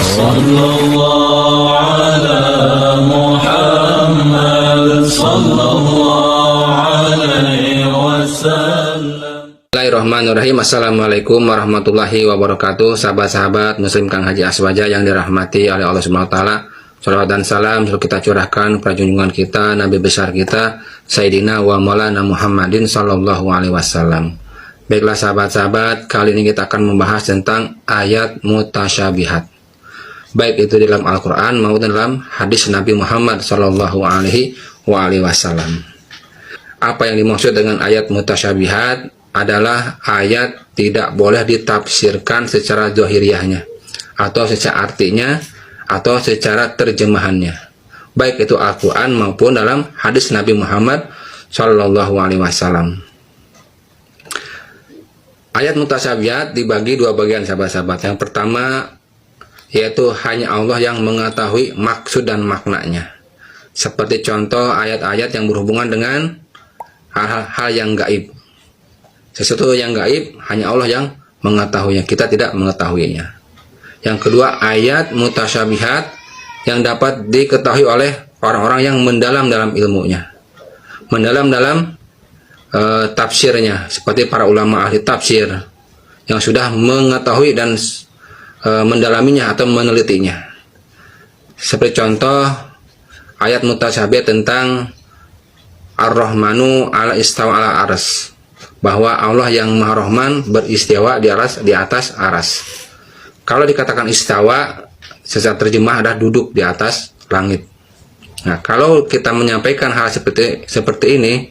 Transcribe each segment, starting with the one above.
Sallallahu ala Muhammad sallallahu alaihi wasallam. Bismillahirrahmanirrahim. Assalamualaikum warahmatullahi wabarakatuh. Sahabat-sahabat Muslim Kang Haji Aswaja yang dirahmati oleh Allah Subhanahu wa taala. Salawat dan salam selalu kita curahkan pada junjungan kita, Nabi besar kita, Sayyidina wa Maulana Muhammadin sallallahu alaihi wasallam. Baiklah sahabat-sahabat, kali ini kita akan membahas tentang ayat mutasyabihat. Baik itu dalam Al-Quran maupun dalam hadis Nabi Muhammad sallallahu alaihi wasallam. Apa yang dimaksud dengan ayat mutasyabihat adalah ayat tidak boleh ditafsirkan secara zahiriyahnya, atau secara artinya, atau secara terjemahannya, baik itu Al-Quran maupun dalam hadis Nabi Muhammad sallallahu alaihi wasallam. Ayat mutasyabihat dibagi dua bagian sahabat-sahabat. Yang pertama yaitu hanya Allah yang mengetahui maksud dan maknanya, seperti contoh ayat-ayat yang berhubungan dengan hal-hal yang gaib. Sesuatu yang gaib hanya Allah yang mengetahuinya, kita tidak mengetahuinya. Yang kedua, ayat mutasyabihat yang dapat diketahui oleh orang-orang yang mendalam dalam ilmunya, mendalam dalam tafsirnya, seperti para ulama ahli tafsir yang sudah mengetahui dan mendalaminya atau menelitinya. Seperti contoh ayat mutasyabihat tentang Ar-Rahmanu ala istawa ala aras, bahwa Allah yang Maha Rahman beristiwa di atas aras. Kalau dikatakan istawa, secara terjemah adalah duduk di atas langit. Nah, kalau kita menyampaikan hal seperti ini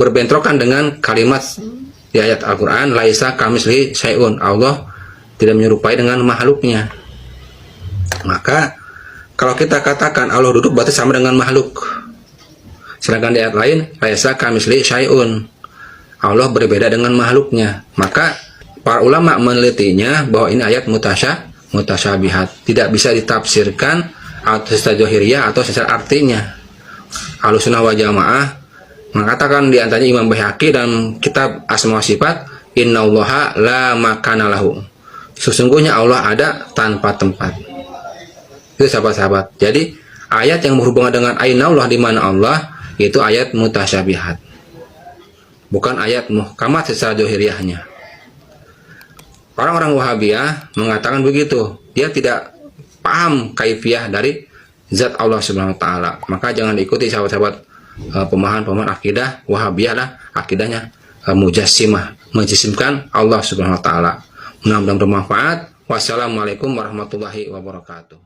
berbentrokan dengan kalimat di ayat Al-Quran, laisa kamitslihi syai'un, Allah tidak menyerupai dengan makhluknya. Maka kalau kita katakan Allah duduk berarti sama dengan makhluk. Sedangkan di ayat lain, laisa kamitslihi syai'un, Allah berbeda dengan makhluknya. Maka para ulama menelitinya bahwa ini ayat mutasyabihat, tidak bisa ditafsirkan atau secara zahiriyah atau secara artinya. Ahlussunnah wal Jamaah mengatakan, di antaranya Imam Baihaqi dan kitab Asma wa Sifat, innallaha la makana lahu, sesungguhnya Allah ada tanpa tempat. Itu sahabat-sahabat. Jadi ayat yang berhubungan dengan ainallah, di mana Allah, itu ayat mutasyabihat, bukan ayat muhkamat secara zahiriyahnya. Orang-orang Wahabiyah mengatakan begitu, dia tidak paham kaifiyah dari zat Allah Subhanahu wa taala. Maka jangan diikuti sahabat-sahabat pemahaman akidah Wahabiyah lah, akidahnya mujassimah, menjisimkan Allah Subhanahu wa taala. Mudah-mudahan bermanfaat. Wassalamualaikum warahmatullahi wabarakatuh.